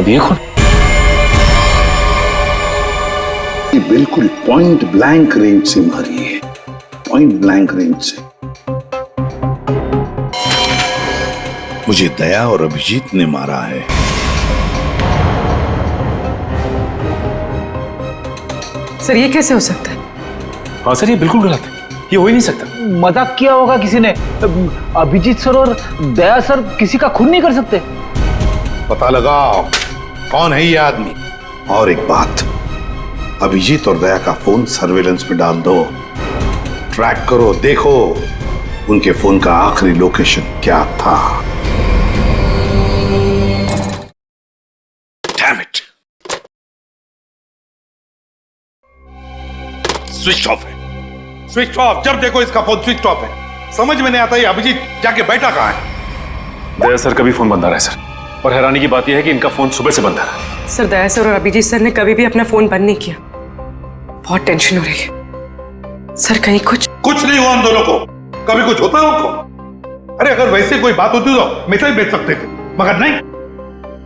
अब ये कौन? ये बिल्कुल पॉइंट ब्लैंक रेंज से मारी है, पॉइंट ब्लैंक रेंज से। मुझे दया और अभिजीत ने मारा है। सर ये कैसे हो सकता है? हाँ सर, ये बिल्कुल गलत है, ये हो ही नहीं सकता। मजाक किया होगा किसी ने। अभिजीत सर और दया सर किसी का खून नहीं कर सकते। पता लगाओ कौन है ये आदमी। और एक बात, अभिजीत और दया का फोन सर्वेलेंस में डाल दो, ट्रैक करो, देखो उनके फोन का आखिरी लोकेशन क्या था। डैम इट, स्विच ऑफ है, स्विच ऑफ। जब देखो इसका फोन स्विच ऑफ है। समझ में नहीं आता ये अभिजीत जाके बैठा कहां है। दया सर का भी फोन बंद आ रहा है सर, और हैरानी की बात यह है कि इनका फोन सुबह से बंद आ रहा है। सर दया सर और अभिजीत सर ने कभी भी अपना फोन बंद नहीं किया। बहुत टेंशन हो रही है सर, कहीं कुछ नहीं हुआ उन दोनों को। कभी कुछ होता है उनको? अरे अगर वैसे कोई बात होती तो मैसेज भेज सकते थे, मगर नहीं।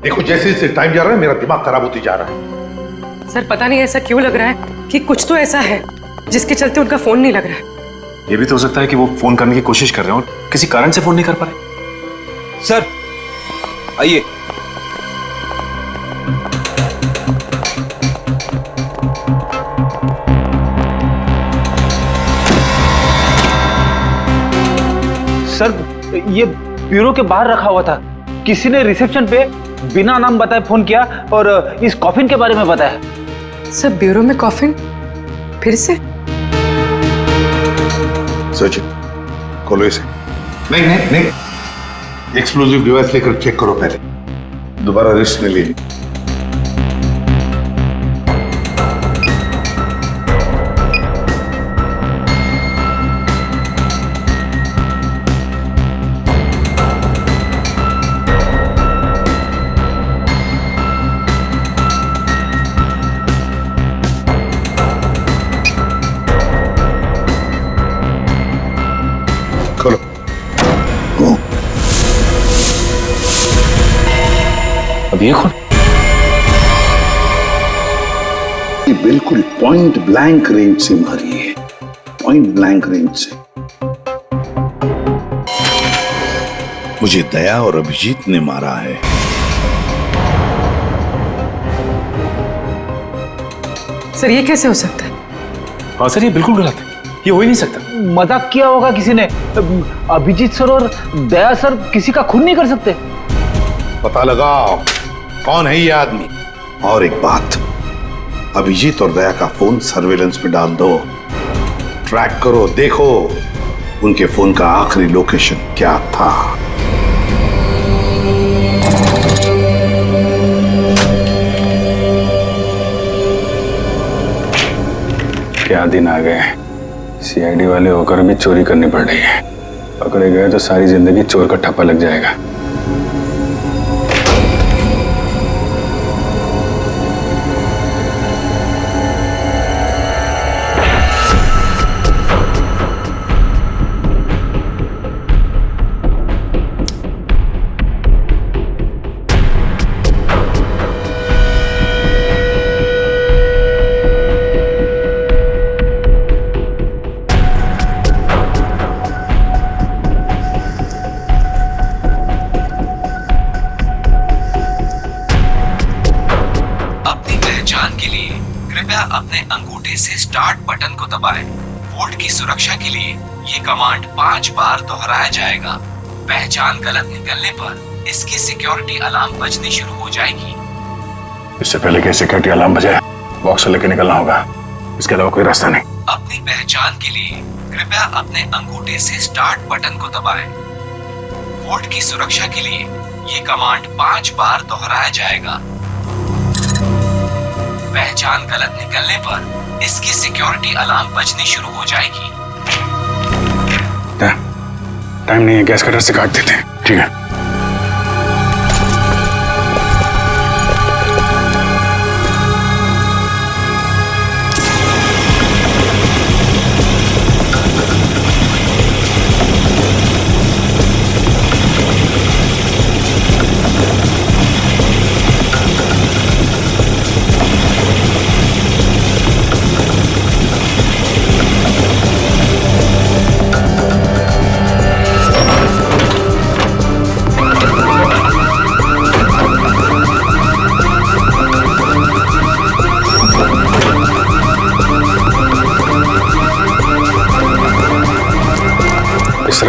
देखो जैसे जैसे टाइम जा रहा है मेरा दिमाग खराब होती जा रहा है। सर पता नहीं ऐसा क्यों लग रहा है कि कुछ तो ऐसा है जिसके चलते उनका फोन नहीं लग रहा है। ये भी तो हो सकता है कि वो फोन करने की कोशिश कर रहे हैं और किसी कारण से फोन नहीं कर पा रहे। सर आइए। सर ये ब्यूरो के बाहर रखा हुआ था। किसी ने रिसेप्शन पे बिना नाम बताए फोन किया और इस कॉफिन के बारे में बताया। सर ब्यूरो में कॉफिन फिर से? सचिन खोलो इसे। नहीं नहीं नहीं, एक्सप्लोजिव डिवाइस लेकर चेक करो पहले, दोबारा रिस्क नहीं लेनी। खोलो। अब ये कौन? ये बिल्कुल पॉइंट ब्लैंक रेंज से मारी है, पॉइंट ब्लैंक रेंज से। मुझे दया और अभिजीत ने मारा है। सर ये कैसे हो सकता है? हाँ सर, ये बिल्कुल गलत है, ये हो ही नहीं सकता। मजाक किया होगा किसी ने। अभिजीत सर और दया सर किसी का खून नहीं कर सकते। पता लगाओ कौन है ये आदमी। और एक बात, अभिजीत और दया का फोन सर्वेलेंस में डाल दो, ट्रैक करो, देखो उनके फोन का आखिरी लोकेशन क्या था। क्या दिन आ गए, सीआईडी वाले होकर भी चोरी करनी पड़ रही है। पकड़े गए तो सारी जिंदगी चोर का ठप्पा लग जाएगा। अपने अंगूठे से स्टार्ट बटन को दबाएं। वोल्ट की सुरक्षा के लिए ये कमांड 5 बार दोहराया जाएगा। पहचान गलत निकलने पर इसकी सिक्योरिटी अलार्म बजनी शुरू हो जाएगी। इससे पहले कि सिक्योरिटी अलार्म बजे बॉक्स लेके निकलना होगा, इसके अलावा कोई रास्ता नहीं। अपनी पहचान के लिए कृपया अपने अंगूठे से स्टार्ट बटन को दबाएं। वोल्ट की सुरक्षा के लिए ये कमांड 5 बार दोहराया जाएगा। पहचान गलत निकलने पर इसकी सिक्योरिटी अलार्म बजनी शुरू हो जाएगी। टाइम नहीं है, गैस कटर से काट देते हैं। ठीक है।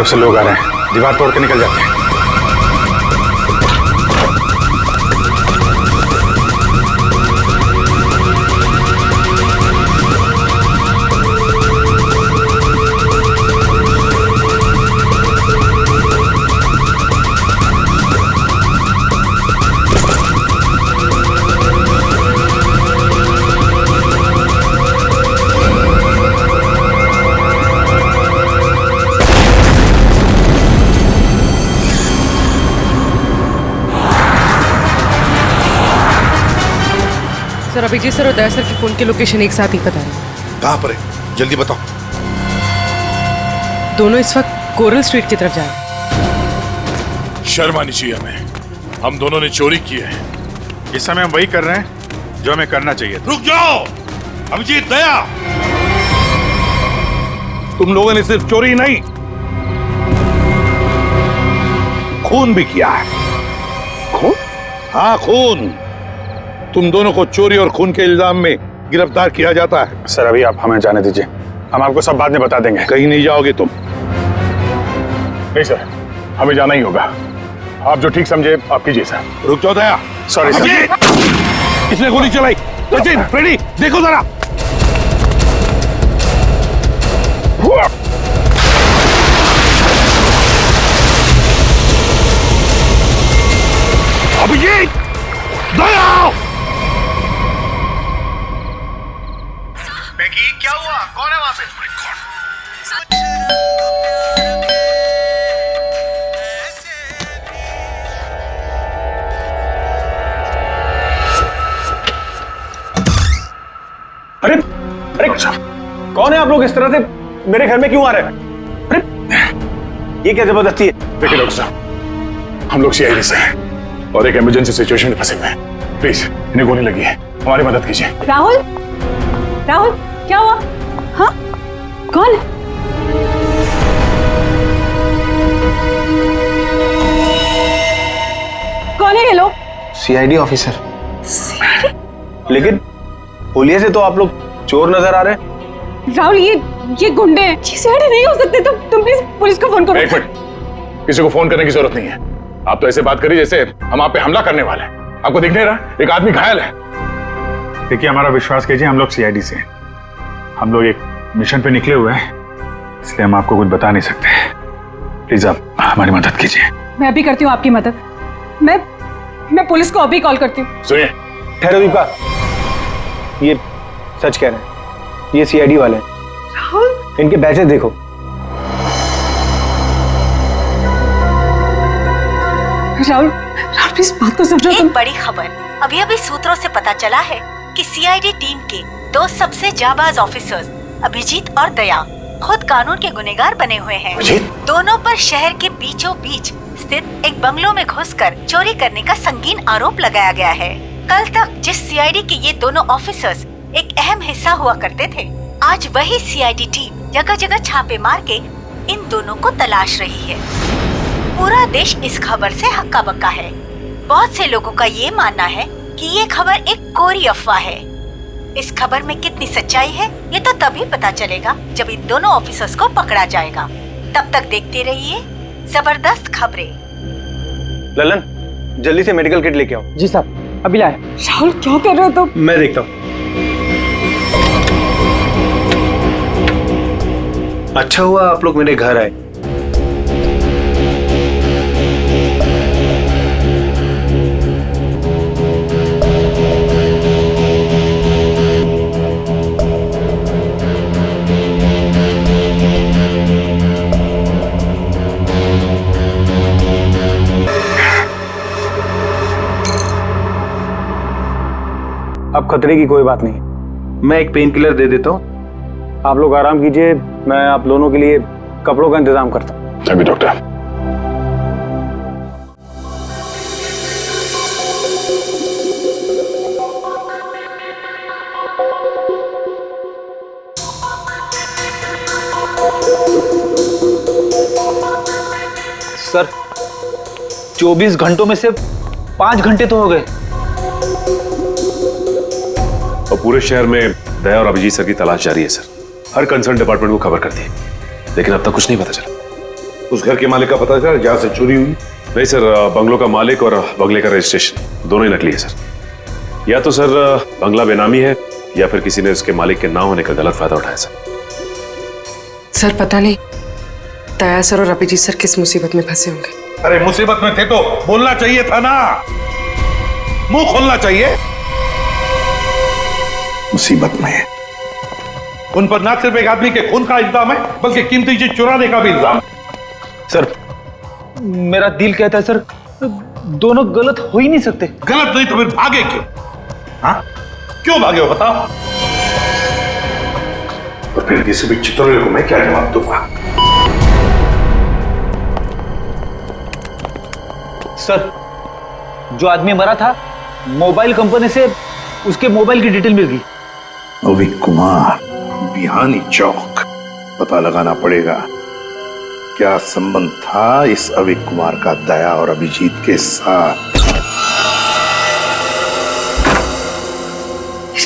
तरफ से लोग आ रहे हैं, दीवार तोड़ के निकल जाते हैं। सर अभिजीत सर और दया सर की फोन की लोकेशन एक साथ ही पता है। कहाँ पर है, जल्दी बताओ। दोनों इस वक्त कोरल स्ट्रीट की तरफ जा रहे हैं। शर्म आनी चाहिए हमें, हम दोनों ने चोरी की है। इस समय हम वही कर रहे हैं जो हमें करना चाहिए। रुक जाओ अभिजीत, दया, तुम लोगों ने सिर्फ चोरी नहीं, खून भी किया है। खून? हाँ खून। तुम दोनों को चोरी और खून के इल्जाम में गिरफ्तार किया जाता है। सर अभी आप हमें जाने दीजिए, हम आपको सब बाद में बता देंगे। कहीं नहीं जाओगे तुम। नहीं सर, हमें जाना ही होगा। आप जो ठीक समझे आप कीजिए सर। रुक जाओ दया। Sorry sir. इसने गोली चलाई। सचिन, फ्रेडी, देखो जरा। अभिजीत, दया। क्या हुआ? कौन है वहां पे? अरे अरे कौन है आप लोग? इस तरह से मेरे घर में क्यों आ रहे हैं? अरे ये क्या जबरदस्ती है? देखिए डॉक्टर साहब, हम लोग सीआईडी से हैं और एक इमरजेंसी सिचुएशन में फंसे हुए हैं। प्लीज इन्हें गोली लगी है, हमारी मदद कीजिए। राहुल, राहुल क्या हुआ? हाँ कौन है? कौन है ये लोग? CID officer. सीआईडी? लेकिन पुलिस से तो आप लोग चोर नजर आ रहे हैं। राहुल ये गुंडे हैं, ये सीआईडी नहीं हो सकते। तुम प्लीज पुलिस को फोन करो। एक मिनट, किसी को फोन करने की जरूरत नहीं है। आप तो ऐसे बात करिए जैसे हम आप पे हमला करने वाले हैं। आपको दिख नहीं रहा एक आदमी घायल है? देखिए हमारा विश्वास कीजिए, हम लोग सीआईडी से हैं। हम लोग एक मिशन पे निकले हुए हैं, इसलिए हम आपको कुछ बता नहीं सकते। प्लीज आप हमारी मदद कीजिए। मैं अभी करती हूँ आपकी मदद। मैं पुलिस को अभी कॉल करती हूँ। सुनिए। ठहरो दीपा, ये सच कह रहे हैं, ये सीआईडी वाले हैं। राहुल, इनके बैचेस देखो। राहुल प्लीज बात को समझो। एक बड़ी खबर अभी अभी सूत्रों से पता चला है कि सीआईडी टीम के दो सबसे जाबाज ऑफिसर्स अभिजीत और दया खुद कानून के गुनहगार बने हुए हैं। दोनों पर शहर के बीचों बीच स्थित एक बंगलों में घुसकर चोरी करने का संगीन आरोप लगाया गया है। कल तक जिस सीआईडी के ये दोनों ऑफिसर्स एक अहम हिस्सा हुआ करते थे, आज वही सीआईडी टीम जगह जगह छापे मार के इन दोनों को तलाश रही है। पूरा देश इस खबर से हक्का बक्का है। बहुत से लोगों का ये मानना है कि ये खबर एक कोरी अफवाह है। इस खबर में कितनी सच्चाई है ये तो तभी पता चलेगा जब इन दोनों ऑफिसर्स को पकड़ा जाएगा। तब तक देखते रहिए जबरदस्त खबरें। ललन, जल्दी से मेडिकल किट लेके आओ। जी साहब, अभी लाए। राहुल क्या कर रहे हो तुम? मैं देखता हूँ। अच्छा हुआ आप लोग मेरे घर आए। अब खतरे की कोई बात नहीं, मैं एक पेन किलर दे देता हूँ, आप लोग आराम कीजिए। मैं आप दोनों के लिए कपड़ों का इंतजाम करता हूँ। अभी डॉक्टर। सर 24 घंटों में से 5 घंटे तो हो गए और पूरे शहर में दया और अभिजीत सर की तलाश जारी है सर। हर कंसर्न डिपार्टमेंट को खबर कर दी, लेकिन अब तक कुछ नहीं पता चला। उस घर के मालिक का पता चला जहां से चोरी हुई? नहीं सर, बंगलों का मालिक और बंगले का रजिस्ट्रेशन दोनों ही नकली है सर। या तो सर बंगला बेनामी है या फिर किसी ने उसके मालिक के ना होने का गलत फायदा उठाया सर पता नहीं दया सर और अभिजीत सर किस मुसीबत में फंसे होंगे। अरे मुसीबत में थे तो बोलना चाहिए था ना, मुंह खोलना चाहिए। मुसीबत में है। उन पर ना सिर्फ एक आदमी के खून का इल्जाम है बल्कि कीमती चीज चुराने का भी इल्जाम है। सर मेरा दिल कहता है सर, दोनों गलत हो ही नहीं सकते। गलत नहीं तो फिर भागे क्यों? हाँ क्यों भागे हो बताओ? और फिर किसी भी चित्रों को मैं क्या जवाब दूंगा? सर जो आदमी मरा था मोबाइल कंपनी से उसके मोबाइल की डिटेल मिल गई। अविक कुमार, बिहानी चौक। पता लगाना पड़ेगा क्या संबंध था इस अविक कुमार का दया और अभिजीत के साथ।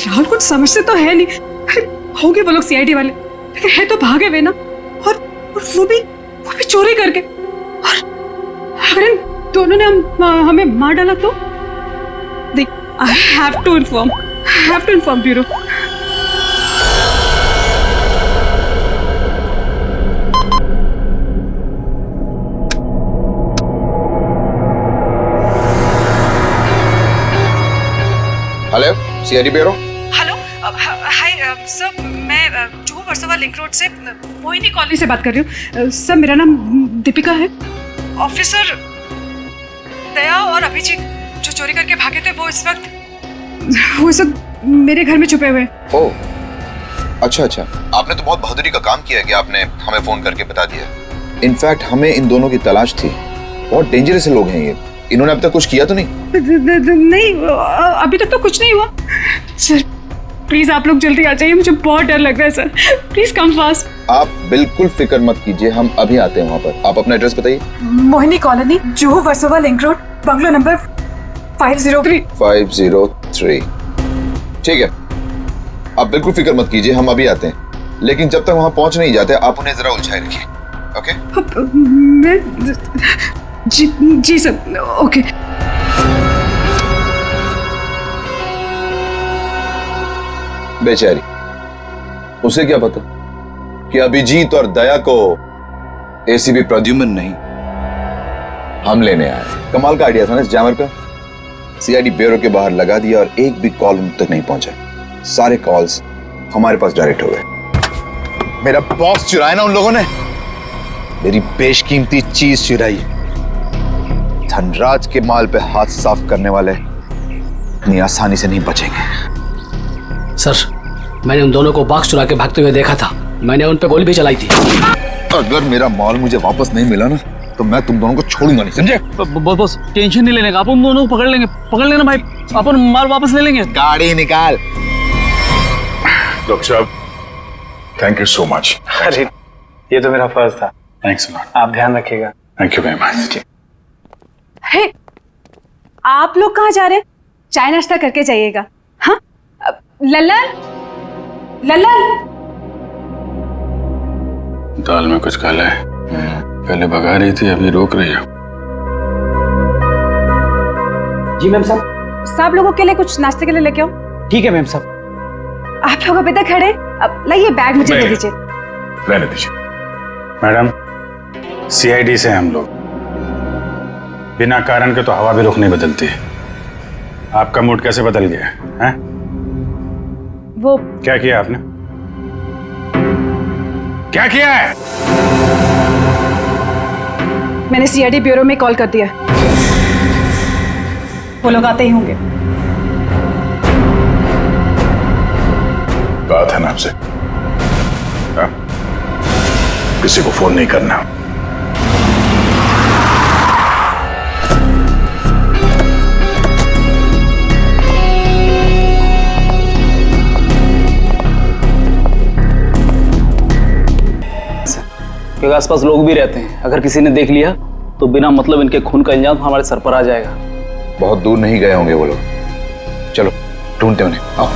राहुल कुछ समझते तो है नहीं। अरे होंगे वो लोग सीआईडी वाले, लेकिन है तो भागे हुए ना, और वो भी चोरी करके। और अगर इन दोनों ने हमें मार डाला तो देख, I have to inform bureau. Hello, CID bureau. Hello, hi sir, मैं जुहू वर्सोवा लिंक रोड से मोहिनी कॉलोनी से बात कर रही हूँ। सर मेरा नाम दीपिका है। ऑफिसर दया और अभिजीत जो चोरी करके भागे थे वो इस वक्त मेरे घर में छुपे हुए हैं। ओह, अच्छा। आपने तो बहुत बहादुरी का काम किया कि आपने हमें फोन करके बता दिया। इनफैक्ट हमें इन दोनों की तलाश थी। बहुत डेंजरस लोग हैं ये। इन्होंने अब तक कुछ किया तो नहीं? नहीं, अभी तक तो कुछ नहीं हुआ। सर प्लीज आप लोग जल्दी आ जाइए, मुझे बहुत डर लग रहा है सर। Please come fast. आप बिल्कुल फिक्र मत कीजिए, हम अभी आते हैं वहाँ पर। आप अपना एड्रेस बताइए। Mohini colony, Juhu Versova link road, bungalow number 503। 503। ठीक है, आप बिल्कुल फिक्र मत कीजिए, हम अभी आते हैं। लेकिन जब तक वहाँ पहुँच नहीं जाते आप उन्हें जरा उलझाए रखिए। ओके? जी सर, ओके। बेचारी, उसे क्या पता कि अभिजीत और दया को एसीपी प्रद्युम्न नहीं, हम लेने आए। कमाल का आइडिया था ना इस जैमर का। सीआईडी ब्यूरो के बाहर लगा दिया और एक भी कॉल उन तक नहीं पहुंचा। सारे कॉल्स हमारे पास डायरेक्ट हो गए। मेरा बॉस चुराया ना उन लोगों ने, मेरी बेशकीमती चीज चुराई। धनराज के माल पे हाथ साफ करने वाले इतनी आसानी से नहीं बचेंगे। सर मैंने उन दोनों को बॉक्स चुरा के भागते हुए देखा था। मैंने उन पे गोली भी चलाई थी। अगर मेरा माल मुझे वापस नहीं मिला ना तो मैं तुम दोनों को छोड़ूंगा नहीं, समझे? बस टेंशन नहीं लेने का, अपन दोनों को पकड़ लेना भाई। अपन माल वापस ले लेंगे। गाड़ी निकाल। डॉक्टर साहब, थैंक यू सो मच। अरे ये तो मेरा फर्ज था। Thanks a lot. आप ध्यान रखिएगा। Thank you very much. अरे आप लोग कहाँ जा रहे हैं? चाय नाश्ता करके जाइएगा। हाँ लल्लन, दाल में कुछ काला है। पहले भगा रही थी, अभी रोक रही है। जी मैम साहब। सब लोगों के लिए कुछ नाश्ते के लिए लेके आओ। ठीक है मैम साहब। आप लोग अभी तक खड़े, अब लाइए बैग मुझे दे दीजिए। रहने दीजिए मैडम, सीआईडी से हम लोग बिना कारण के तो हवा भी रुख नहीं बदलती है। आपका मूड कैसे बदल गया है? वो क्या किया आपने? क्या किया है? मैंने सीआईडी ब्यूरो में कॉल कर दिया। वो लोग आते ही होंगे। कहा था ना आपसे, किसी को फोन नहीं करना। क्योंकि आसपास लोग भी रहते हैं, अगर किसी ने देख लिया तो बिना मतलब इनके खून का इल्जाम हमारे सर पर आ जाएगा। बहुत दूर नहीं गए होंगे वो लोग। चलो ढूंढते उन्हें, आओ।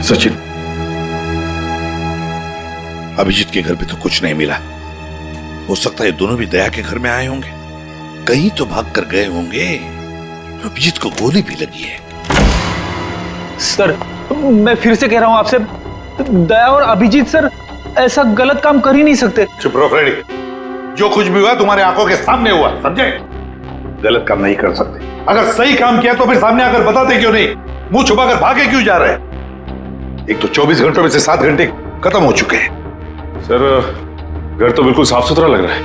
सचिन, अभिजीत के घर पे तो कुछ नहीं मिला। हो सकता है दोनों भी दया के घर में आए होंगे, कहीं तो भाग कर गए होंगे। अभिजीत को गोली भी लगी है। सर मैं फिर से कह रहा हूं आपसे, दया और अभिजीत सर ऐसा गलत काम कर ही नहीं सकते। चुप रहो फ्रेडी, जो कुछ भी हुआ तुम्हारे आंखों के सामने हुआ, समझे? गलत काम नहीं कर सकते। अगर सही काम किया तो फिर सामने आकर बताते क्यों नहीं? मुंह छुपाकर भागे क्यों जा रहे हैं? एक तो 24 घंटों में से 7 घंटे खत्म हो चुके हैं। सर घर तो बिल्कुल साफ सुथरा लग रहा है,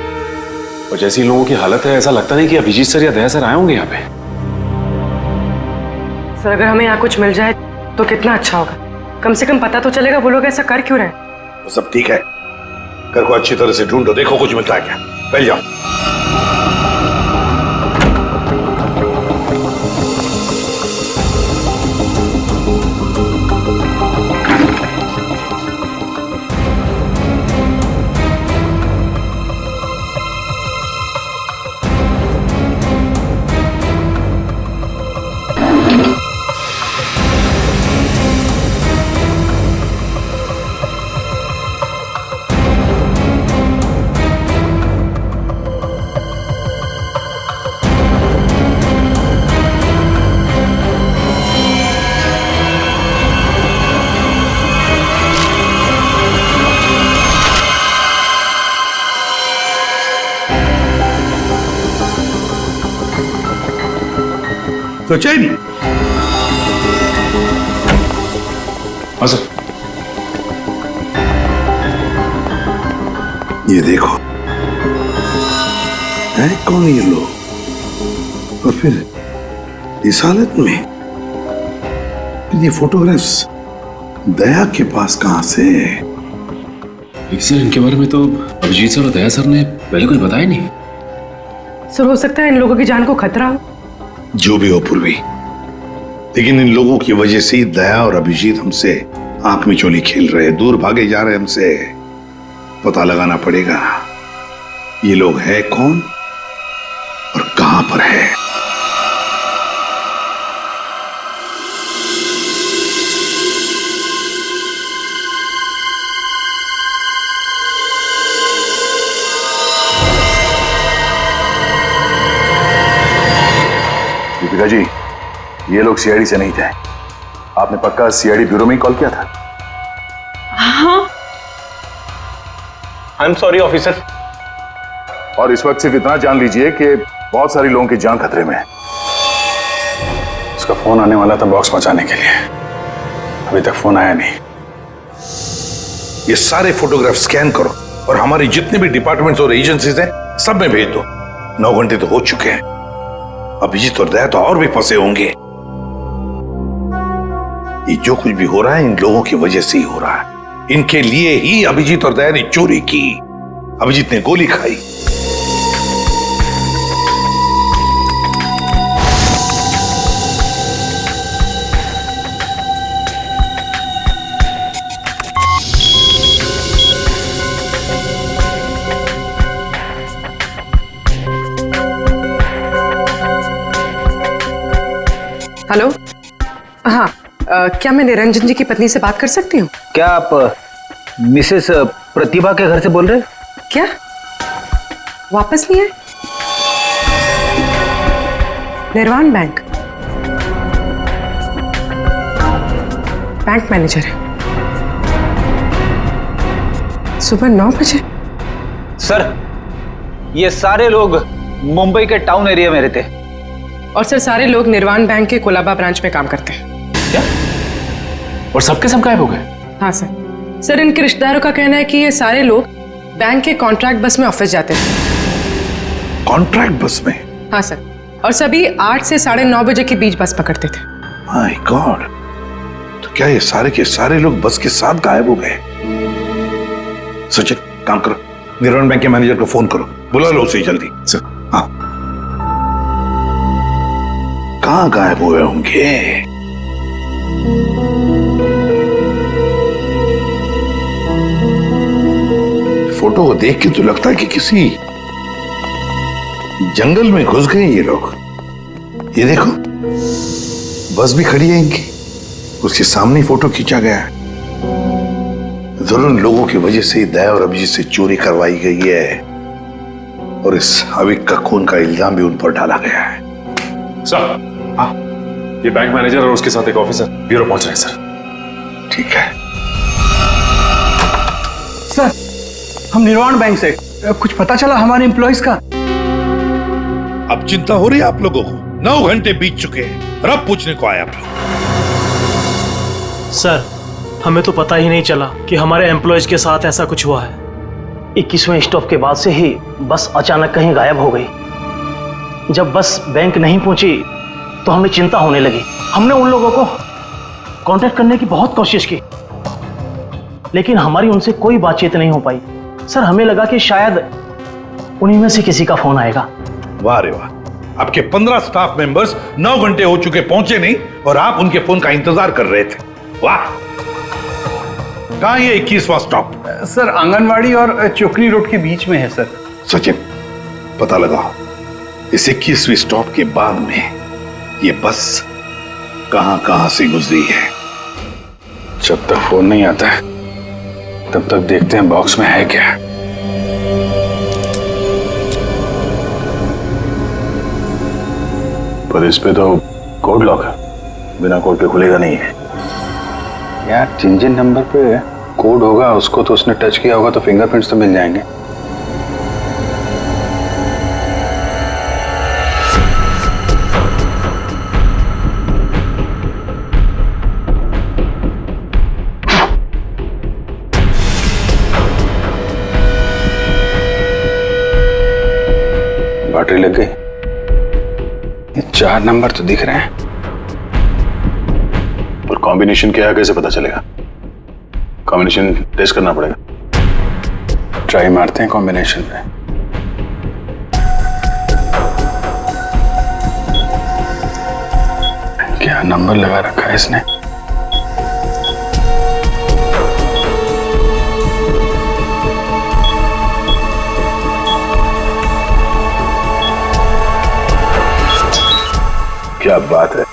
और जैसी लोगों की हालत है ऐसा लगता नहीं कि अभिजीत सर या दया सर आए होंगे यहाँ पे। सर अगर हमें यहाँ कुछ मिल जाए तो कितना अच्छा होगा। कम से कम पता तो चलेगा वो लोग ऐसा कर क्यों रहे हैं। सब ठीक है, घर को अच्छी तरह से ढूंढो, देखो कुछ मिलता है क्या। पहले जाओ। सचिन, हाँ सर। ये देखो, है कौन ये लोग, और फिर इस हालत में? ये फोटोग्राफ्स दया के पास कहां से? सर इनके बारे में तो अभिजीत सर और दया सर ने पहले कुछ बताया नहीं। सर हो सकता है इन लोगों की जान को खतरा हो। जो भी हो पूर्वी, लेकिन इन लोगों की वजह से ही दया और अभिजीत हमसे आंख में चोली खेल रहे, दूर भागे जा रहे हमसे। पता लगाना पड़ेगा ये लोग है कौन और कहां पर है। दीपिका जी, ये लोग सीआईडी से नहीं थे। आपने पक्का सीआईडी ब्यूरो में ही कॉल किया था? हाँ। I am sorry officer. और इस वक्त सिर्फ इतना जान लीजिए कि बहुत सारी लोगों की जान खतरे में है। उसका फोन आने वाला था बॉक्स पहुंचाने के लिए, अभी तक फोन आया नहीं। ये सारे फोटोग्राफ स्कैन करो और हमारे जितने भी डिपार्टमेंट्स और एजेंसीज हैं सब में भेज दो। 9 घंटे तो हो चुके हैं, अभिजीत और दया तो और भी फंसे होंगे। ये जो कुछ भी हो रहा है इन लोगों की वजह से ही हो रहा है। इनके लिए ही अभिजीत और दया ने चोरी की, अभिजीत ने गोली खाई। हेलो, हाँ, क्या मैं निरंजन जी की पत्नी से बात कर सकती हूँ? क्या आप मिसेस प्रतिभा के घर से बोल रहे हैं? क्या वापस नहीं आए? निर्वाण बैंक मैनेजर है, सुबह 9 बजे। सर ये सारे लोग मुंबई के टाउन एरिया में रहते हैं। और सर सारे लोग निर्वाण बैंक के कोलाबा ब्रांच में काम करते हैं। क्या? और सबके सब गायब हो गए? हाँ सर। सर इनके रिश्तेदारों का कहना है कि ये सारे लोग बैंक के कॉन्ट्रैक्ट बस में ऑफिस जाते थे। कॉन्ट्रैक्ट बस में? हाँ सर, और सभी 8 से 9:30 बजे के बीच बस पकड़ते थे। माय गॉड, तो क्या ये सारे के सारे लोग बस के साथ गायब हो गए? सचिन काम करो, निर्वाण बैंक के मैनेजर को फोन करो, बुला लो उसे जल्दी। सर हाँ, कहां गायब हुए होंगे? फोटो को देख के तो लगता है कि किसी जंगल में घुस गए ये लोग। ये देखो बस भी खड़ी है इनकी, उसके सामने ही फोटो खींचा गया है। जरूर इन लोगों की वजह से ही दया और अभिजीत से चोरी करवाई गई है और इस अविक का खून का इल्जाम भी उन पर डाला गया है। सर, हाँ, ये बैंक मैनेजर और उसके साथ एक ऑफिसर ब्यूरो पहुंच रहे हैं सर। ठीक है सर, हम निर्वाण बैंक से कुछ पता चला हमारे एम्प्लॉइज का? अब चिंता हो रही है आप लोगों को? 9 घंटे बीत चुके हैं और अब पूछने को आए आप लोग। सर, हमें तो पता ही नहीं चला कि हमारे एम्प्लॉइज के साथ ऐसा कुछ हुआ है। 21वें स्टॉप के बाद से ही बस अचानक कहीं गायब हो गई। जब बस बैंक नहीं पहुंची तो हमें चिंता होने लगी। हमने उन लोगों को कांटेक्ट करने की बहुत कोशिश की, लेकिन हमारी उनसे कोई बातचीत नहीं हो पाई। सर, हमें लगा कि शायद उन्हीं में से किसी का फोन आएगा। वाह रे वाह, आपके 15 स्टाफ मेंबर्स 9 घंटे हो चुके पहुंचे नहीं और आप उनके फोन का इंतजार कर रहे थे। वाह। कहां ये 21वां स्टॉप? सर, आंगनवाड़ी और चोकरी रोड के बीच में है सर। सचिन, पता लगाओ इस 21वीं स्टॉप के बाद में ये बस कहां से गुजरी है। जब तक फोन नहीं आता है तब तक देखते हैं बॉक्स में है क्या। पर इस पे तो कोड लॉक है, बिना कोड के खुलेगा नहीं है यार। जिन नंबर पे कोड होगा उसको तो उसने टच किया होगा तो फिंगरप्रिंट्स तो मिल जाएंगे। बैटरी लग गई। ये 4 नंबर तो दिख रहे हैं, और कॉम्बिनेशन क्या है कैसे पता चलेगा? कॉम्बिनेशन टेस्ट करना पड़ेगा। ट्राई मारते हैं कॉम्बिनेशन पे। क्या नंबर लगा रखा है इसने? क्या बात है।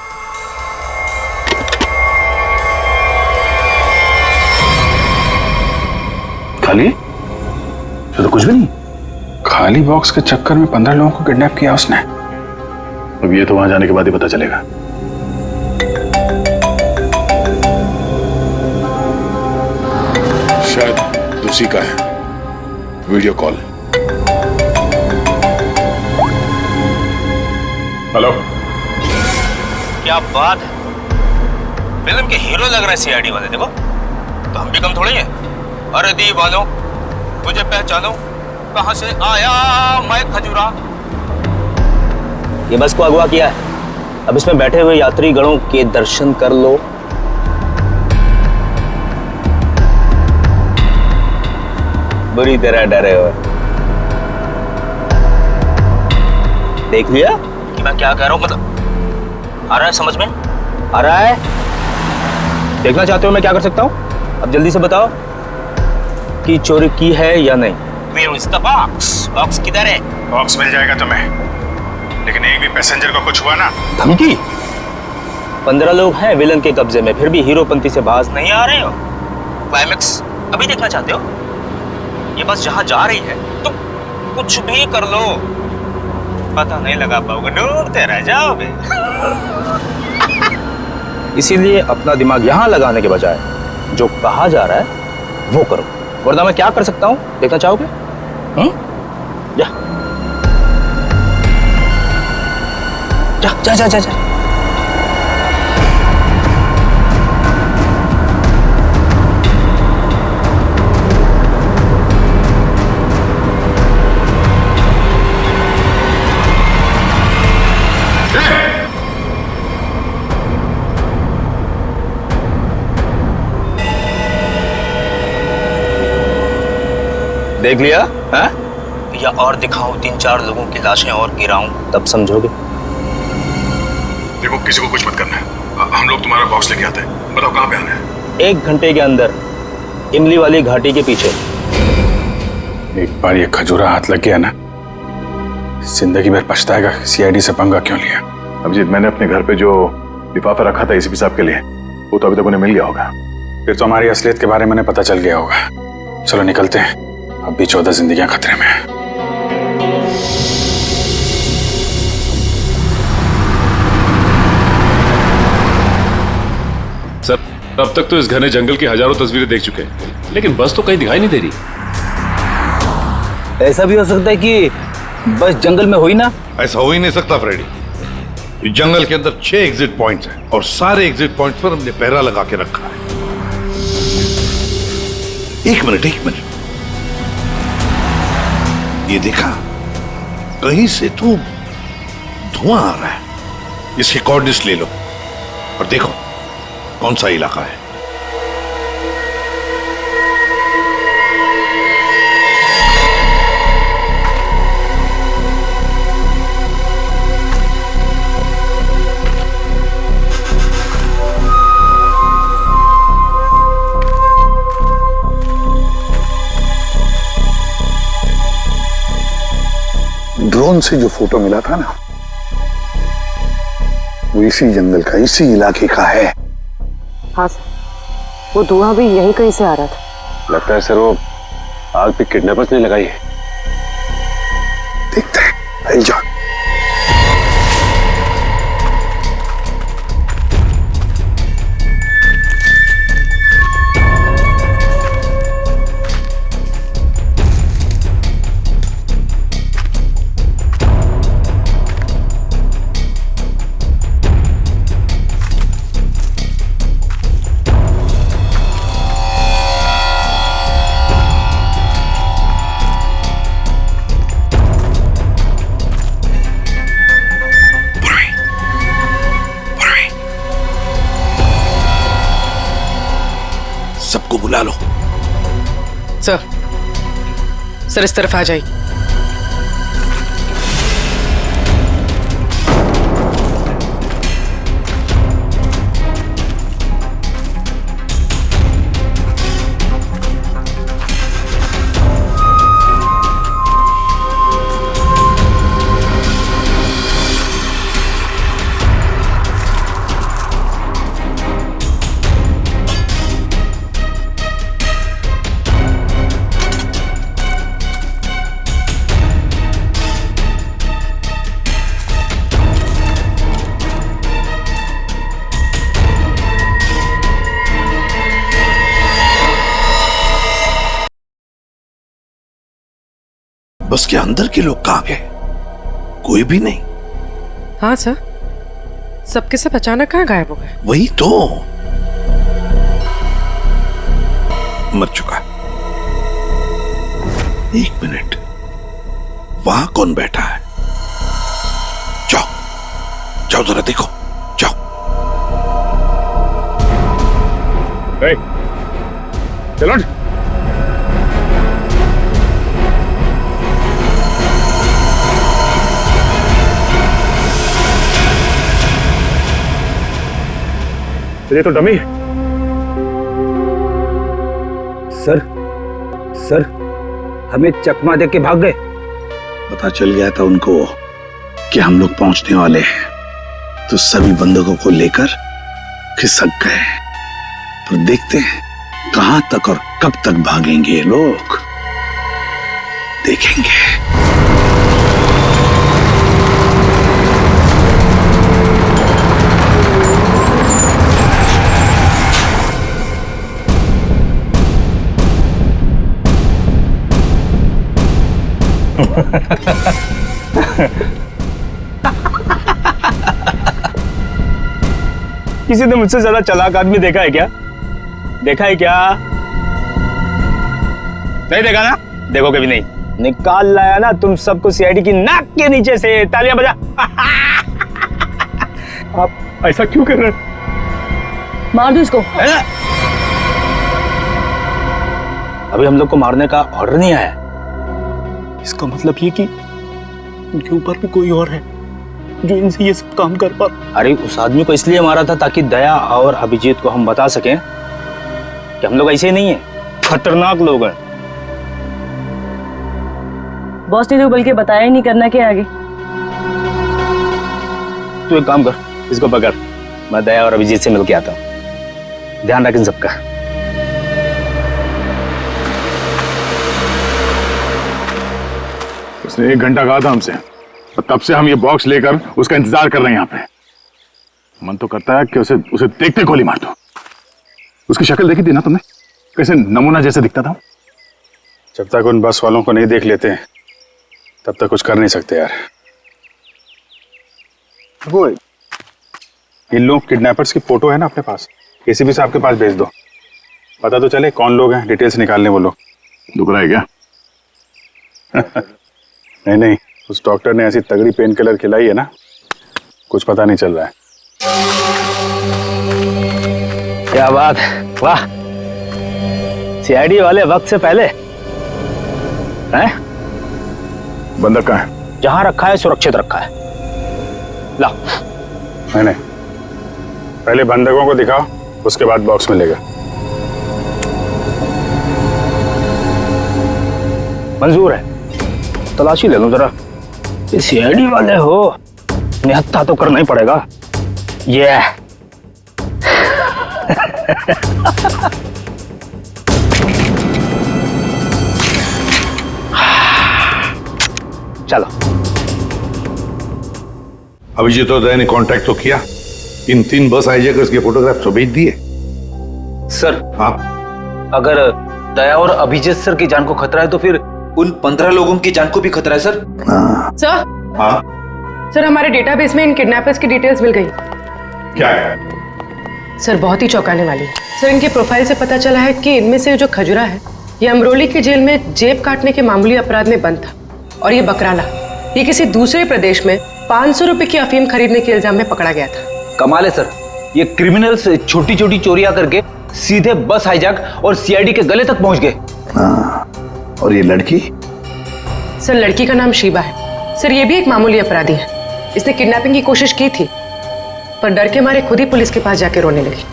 खाली? ये तो कुछ भी नहीं। खाली बॉक्स के चक्कर में 15 लोगों को किडनैप किया उसने। अब ये तो वहां जाने के बाद ही पता चलेगा। शायद उसी का है वीडियो कॉल। हेलो, क्या बात है, फिल्म के हीरो लग रहे हैं सीआईडी वाले। देखो तो हम भी कम थोड़ी हैं। अरे दीवानो, मुझे पहचानो, कहां से आया मैं खजूरा। ये बस को अगवा किया है, अब इसमें बैठे हुए यात्री गणों के दर्शन कर लो। बुरी तरह डरे हुए। देख लिया कि मैं क्या कह रहा हूं? मतलब आ रहा है समझ में? आ रहा है? देखना चाहते हो मैं क्या कर सकता हूं? अब जल्दी से बताओ कि चोरी की है या नहीं। Where is the box? Box किधर है? बॉक्स मिल जाएगा तुम्हें, लेकिन एक भी पैसेंजर को कुछ हुआ ना। धमकी? 15 लोग हैं विलन के कब्जे में, फिर भी हीरोपंती से बाज नहीं आ रहे हो। क्लाइमेक्स अभी देखना चाहते हो? ये बस जहां जा रही है तुम कुछ भी कर लो, पता नहीं लगा पाओगे, डूबते रह जाओगे। इसीलिए अपना दिमाग यहां लगाने के बजाय जो कहा जा रहा है वो करो, वरना मैं क्या कर सकता हूं देखना चाहोगे? जा जा जा जा जा। देख लिया है? या और दिखाऊं 3-4 लोगों की लाशें और गिराऊं, तब समझोगे। देखो किसी को कुछ मत करना है, हम लोग तुम्हारा बॉक्स लेके आते हैं। बताओ कहां पे आना है? 1 घंटे के अंदर इमली वाली घाटी के पीछे। एक बार ये खजूरा हाथ लग गया ना, जिंदगी भर पछताएगा सीआईडी से पंगा क्यों लिया। अभिजीत, मैंने अपने घर पे जो लिफाफा रखा था एसीपी साहब के लिए, वो तो अभी तक उन्हें मिल गया होगा। फिर तो हमारी असलियत के बारे में उन्हें पता चल गया होगा। चलो निकलते हैं, अब भी 14 जिंदगियां खतरे में हैं। सर, अब तक तो इस घने जंगल की हजारों तस्वीरें देख चुके हैं, लेकिन बस तो कहीं दिखाई नहीं दे रही। ऐसा भी हो सकता है कि बस जंगल में हुई ना। ऐसा हो ही नहीं सकता फ्रेडी। इस जंगल के अंदर 6 एग्जिट पॉइंट्स हैं और सारे एग्जिट पॉइंट्स पर हमने पहरा लगा के रखा है। एक मिनट ये देखा, कहीं से तो धुआं आ रहा है। इसके कोऑर्डिनेट्स ले लो और देखो कौन सा इलाका है। ड्रोन से जो फोटो मिला था ना, वो इसी जंगल का, इसी इलाके का है। हाँ सर, वो धुआं भी यहीं कहीं से आ रहा था। लगता है सर वो आग पे किडनैपर्स ने लगाई है। देखते हैं, आई जाओ। सबको बुला लो। सर इस तरफ आ जाइए। बस के अंदर के लोग कहां गए? कोई भी नहीं। हाँ सर, सबके सब अचानक कहाँ गायब हो गए? वही तो, मर चुका। एक मिनट, वहां कौन बैठा है? जाओ जाओ जरा देखो, जाओ। चलो ये तो डमी है। सर हमें चकमा दे के भाग गए। पता चल गया था उनको कि हम लोग पहुंचने वाले हैं, तो सभी बंदूकों को लेकर खिसक गए। पर देखते हैं कहां तक और कब तक भागेंगे ये लोग, देखेंगे। किसी ने मुझसे ज्यादा चालाक आदमी देखा है क्या? देखा है क्या? नहीं देखा ना? देखोगे भी नहीं। निकाल लाया ना तुम सबको सीआईडी की नाक के नीचे से। तालियां बजा। आप ऐसा क्यों कर रहे हैं? मार दो इसको। अभी हम लोग को मारने का ऑर्डर नहीं आया। इसका मतलब ये कि उनके ऊपर भी कोई और है जो इनसे ये सब काम कर पा। अरे उस आदमी को इसलिए मारा था ताकि दया और अभिजीत को हम बता सकें कि हम लोग ऐसे नहीं है, खतरनाक लोग हैं। बॉस ने तो बल्कि बताया ही नहीं, करना क्या आगे। तू एक काम कर, इसको पकड़, मैं दया और अभिजीत से मिलके आता हूँ। ध्यान रखें सबका। उसने 1 घंटा कहा था हमसे और तब से हम ये बॉक्स लेकर उसका इंतजार कर रहे हैं यहाँ पे। मन तो करता है कि उसे देखते गोली मार दो। उसकी शक्ल देखी थी ना तुमने, कैसे नमूना जैसे दिखता था। जब तक उन बस वालों को नहीं देख लेते तब तक कुछ कर नहीं सकते यार। वो इन लोग किडनैपर्स की फोटो है ना अपने पास, एसीपी साहब के पास भेज दो, पता तो चले कौन लोग हैं, डिटेल्स निकालने वो लोग। दुख रहा है क्या? नहीं नहीं, उस डॉक्टर ने ऐसी तगड़ी पेन किलर खिलाई है ना, कुछ पता नहीं चल रहा है। क्या बात, वाह। सीआईडी वाले वक्त से पहले हैं? बंदक कहाँ है? जहां रखा है सुरक्षित रखा है। ला। नहीं, पहले बंदकों को दिखाओ, उसके बाद बॉक्स मिलेगा। मंजूर है, तलाशी ले लो जरा। ये सीआईडी वाले हो, निहत्था तो करना ही पड़ेगा। ये चलो। अभिजीत और दया ने कांटेक्ट तो किया, इन 3 बस हाईजैकर्स के फोटोग्राफ तो भेज दिए। सर हाँ, अगर दया और अभिजीत सर की जान को खतरा है तो फिर उन 15 लोगों की जान को भी खतरा है सर। सर, हाँ सर हमारे डेटाबेस में इन किडनैपर्स की डिटेल्स मिल गई। क्या है? सर बहुत ही चौंकाने वाली है। सर इनके प्रोफाइल से पता चला है कि इनमें से जो खजुरा है ये अमरोली की जेल में जेब काटने के मामूली अपराध में बंद था, और ये बकराला ये किसी दूसरे प्रदेश में 500 रुपए की अफीम खरीदने के इल्जाम में पकड़ा गया था। कमाल है सर, ये क्रिमिनल्स छोटी छोटी चोरियां करके सीधे बस हाईजैक और सीआईडी के गले तक पहुंच गए। और ये लड़की? सर लड़की का नाम शीबा है। सर ये भी एक मामूली अपराधी है। इसने किडनैपिंग की कोशिश की थी पर डर के मारे खुद ही पुलिस के पास जाके रोने लगी।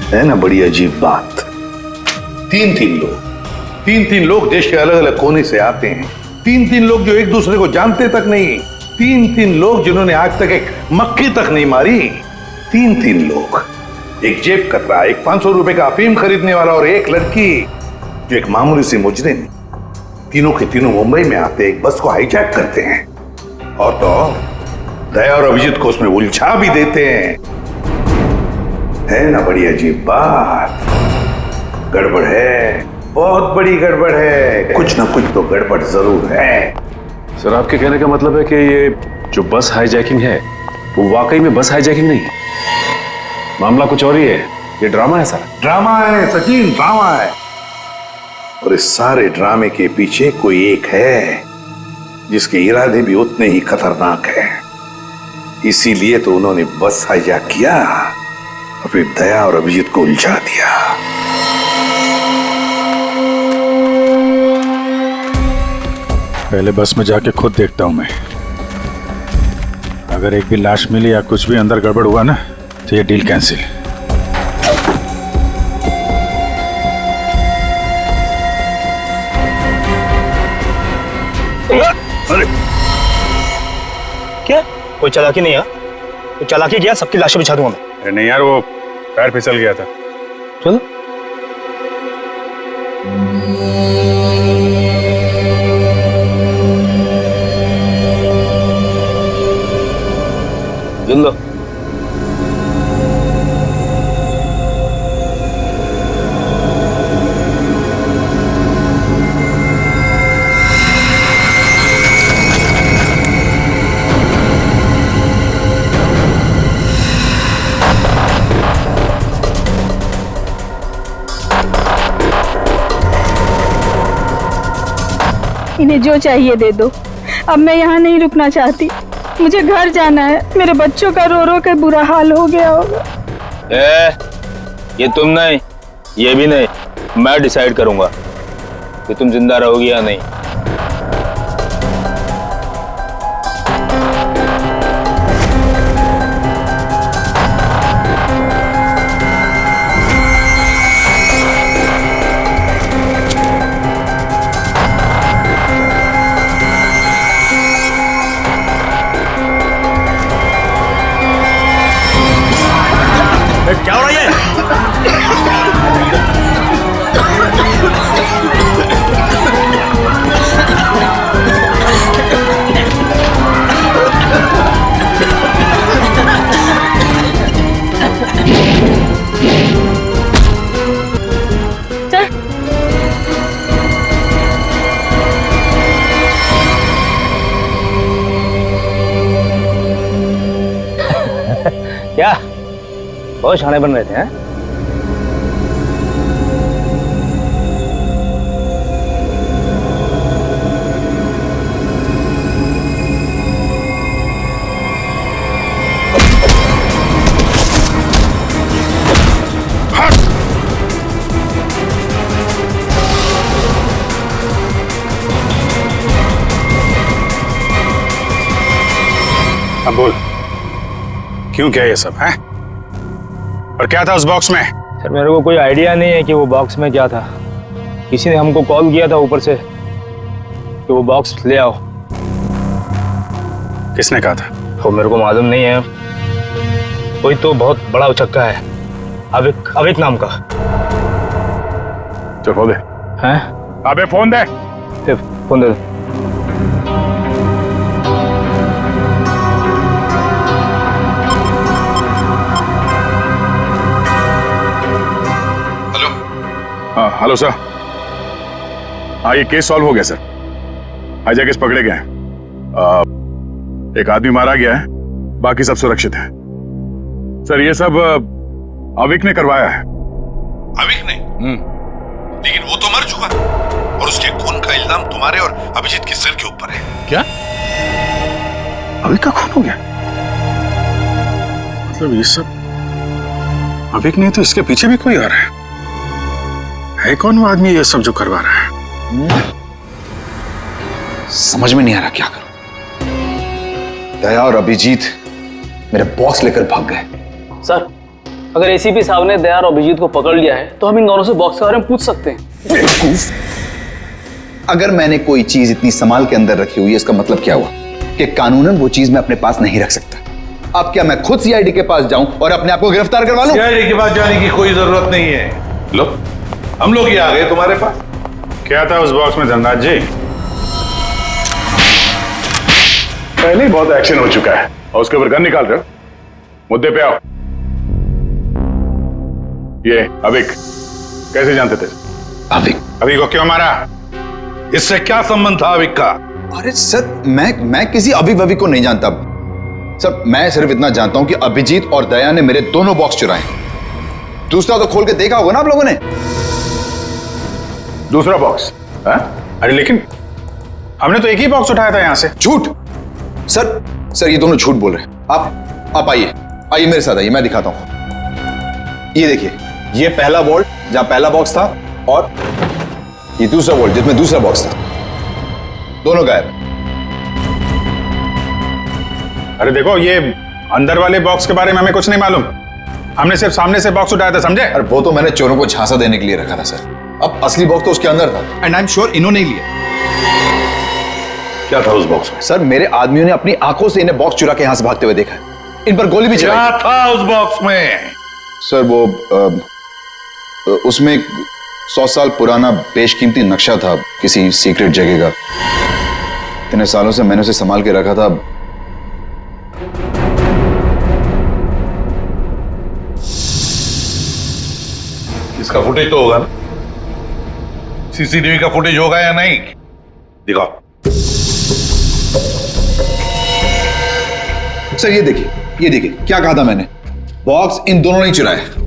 है ना बड़ी अजीब बात। 3 लोग देश के अलग अलग कोने से आते हैं। 3 लोग जो एक दूसरे को जानते तक नहीं। 3 लोग जिन्होंने आज तक एक मक्खी तक नहीं मारी। 3 लोग, एक जेब कतरा, एक 500 रुपए का अफीम खरीदने वाला और एक लड़की जो एक मामूली सी मुजरिम। तीनों के तीनों मुंबई में आते एक बस को हाईजैक करते हैं और तो दया और अभिजीत को उसमें उलझा भी देते हैं। है ना बड़ी अजीब बात। गड़बड़ है, बहुत बड़ी गड़बड़ है। कुछ ना कुछ तो गड़बड़ जरूर है। सर आपके कहने का मतलब है कि ये जो बस हाईजैकिंग है वो वाकई में बस हाईजैकिंग नहीं है, मामला कुछ और ही है, ये ड्रामा है सर। ड्रामा है सचिन, ड्रामा है। और इस सारे ड्रामे के पीछे कोई एक है जिसके इरादे भी उतने ही खतरनाक हैं। इसीलिए तो उन्होंने बस हाईजैक किया और फिर दया और अभिजीत को उलझा दिया। पहले बस में जाके खुद देखता हूं मैं। अगर एक भी लाश मिली या कुछ भी अंदर गड़बड़ हुआ ना तो ये डील कैंसिल। अरे क्या, कोई चालाकी नहीं है? कोई चालाकी किया, सबकी लाशें बिछा दूंगा मैं। अरे नहीं यार, वो पैर फिसल गया था। चलो लो। इन्हें जो चाहिए दे दो। अब मैं यहाँ नहीं रुकना चाहती, मुझे घर जाना है। मेरे बच्चों का रो रो के बुरा हाल हो गया होगा। ये तुम नहीं, ये भी नहीं, मैं डिसाइड करूंगा कि तुम जिंदा रहोगी या नहीं। क्या हो रहा है? क्या बहुत शाणे बन रहे थे हैं? अब बोल, क्यों क्या ये सब है? और क्या था उस बॉक्स में? सर मेरे को कोई आइडिया नहीं है कि वो बॉक्स में क्या था। किसी ने हमको कॉल किया था ऊपर से कि वो बॉक्स ले आओ। किसने कहा था? वो मेरे को मालूम नहीं है। कोई तो बहुत बड़ा उचक्का है, अविक नाम का। चल फोन दे। हैं? अबे फोन दे। फोन दे। हाँ हेलो सर। हाँ ये केस सॉल्व हो गया सर। हाईजैकर्स पकड़े गए हैं। एक आदमी मारा गया है, बाकी सब सुरक्षित हैं। सर ये सब अविक ने करवाया है। अविक ने? लेकिन वो तो मर चुका और उसके खून का इल्जाम तुम्हारे और अभिजीत के सिर के ऊपर है। क्या? अविक का खून हो गया? मतलब ये सब अविक नहीं तो इसके पीछे भी कोई आ रहा है कौन वो आदमी ये सब जो करवा रहा है? समझ में नहीं आ रहा क्या करूं। दया और अभिजीत मेरे बॉक्स लेकर भाग गए। सर अगर एसीपी साहब ने दया और अभिजीत को पकड़ लिया है तो हम इन दोनों से बॉक्स के बारे में पूछ सकते हैं। अगर मैंने कोई चीज इतनी संभाल के अंदर रखी हुई है, इसका मतलब क्या हुआ कि कानूनन वो चीज मैं अपने पास नहीं रख सकता। अब क्या मैं खुद सीआईडी के पास जाऊं और अपने आप को गिरफ्तार करवा लूं? सीआईडी के पास जाने की कोई जरूरत नहीं है। लो हम लोग ही आ गए तुम्हारे पास। क्या था उस बॉक्स में धनराज जी? पहले ही बहुत एक्शन हो चुका है और उसके ऊपर गन निकाल रहे हो। मुद्दे पे आओ। ये अविक कैसे जानते थे? अविक को क्यों मारा? इससे क्या संबंध था अविक का? अरे सर मैं किसी अविक को नहीं जानता सर। मैं सिर्फ इतना जानता हूं कि अभिजीत और दया ने मेरे दोनों बॉक्स चुराए। दूसरा तो खोल के देखा होगा ना आप लोगों ने। दूसरा बॉक्स? अरे लेकिन हमने तो एक ही बॉक्स उठाया था यहां से। झूठ सर ये दोनों झूठ बोल रहे हैं। आप आइए मेरे साथ आइए, मैं दिखाता हूं। ये देखिए, ये पहला वॉल्ट जहां पहला बॉक्स था और ये दूसरा वॉल्ट जिसमें दूसरा बॉक्स था, दोनों गायब। अरे देखो, ये अंदर वाले बॉक्स के बारे में हमें कुछ नहीं मालूम। हमने सिर्फ सामने से बॉक्स उठाया था, समझे? अरे वो तो मैंने चोरों को झांसा देने के लिए रखा था सर। अब असली बॉक्स तो उसके अंदर था एंड आई एम श्योर इन्होंने ही लिया। क्या था उस बॉक्स में? सर मेरे आदमियों ने अपनी आंखों से इन्हें बॉक्स चुरा के यहां से भागते हुए देखा है। इन पर गोली भी चलाई। क्या था उस बॉक्स में? सर वो उसमें 100 साल पुराना बेशकीमती नक्शा था किसी सीक्रेट जगह का। इतने सालों से मैंने उसे संभाल के रखा था। इसका फुटेज तो होगा ना? सीसीटीवी का फुटेज होगा या नहीं? दिखाओ। सर ये देखिए क्या कहा था मैंने। बॉक्स इन दोनों ने चुराया।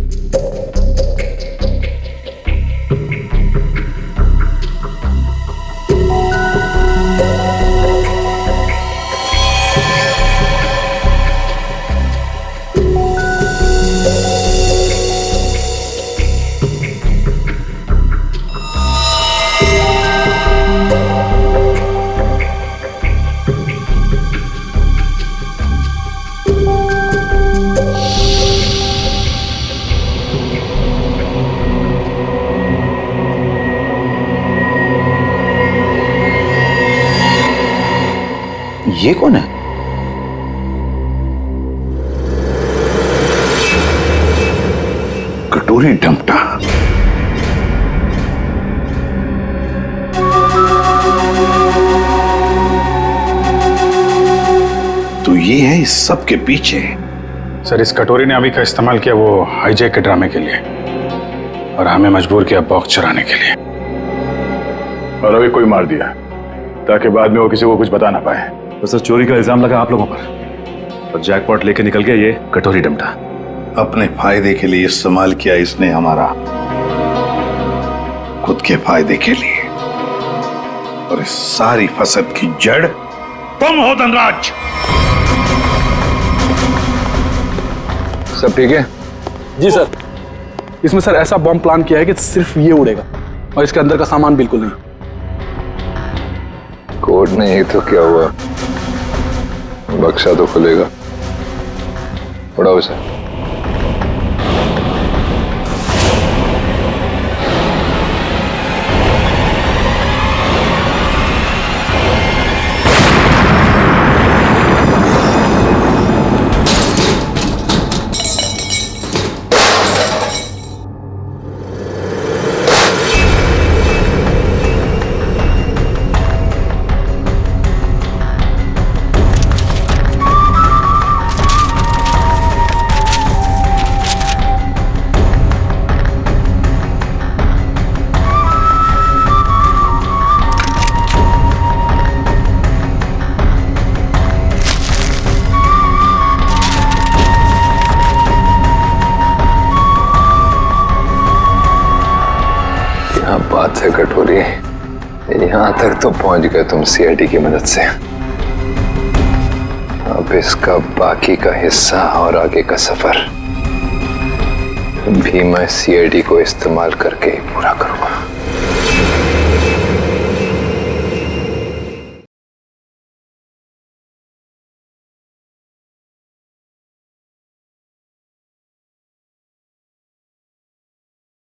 ये कौन है? कटोरी डमटा। तो ये है इस सब के पीछे। सर, इस कटोरी ने अभी का इस्तेमाल किया वो हाईजैक के ड्रामे के लिए, और हमें मजबूर किया बॉक्स चुराने के लिए। और अभी कोई मार दिया ताकि बाद में वो किसी को कुछ बता ना पाए। तो सर चोरी का इल्जाम लगा आप लोगों पर, और जैकपॉट लेके निकल गया ये कटोरी डमटा। अपने फायदे के लिए इस्तेमाल किया इसने हमारा, खुद के फायदे के लिए। और इस सारी फसद की जड़ तुम हो धनराज। सब ठीक है? जी सर। इसमें सर ऐसा बॉम्ब प्लान किया है कि सिर्फ ये उड़ेगा और इसके अंदर का सामान बिल्कुल नहीं। कोड नहीं तो क्या हुआ, बक्सा तो खुलेगा। उड़ाओ इसे। बात है कटोरी, यहां तक तो पहुंच गए तुम सीआईडी की मदद से। अब इसका बाकी का हिस्सा और आगे का सफर भी मैं सीआईडी को इस्तेमाल करके पूरा करूंगा।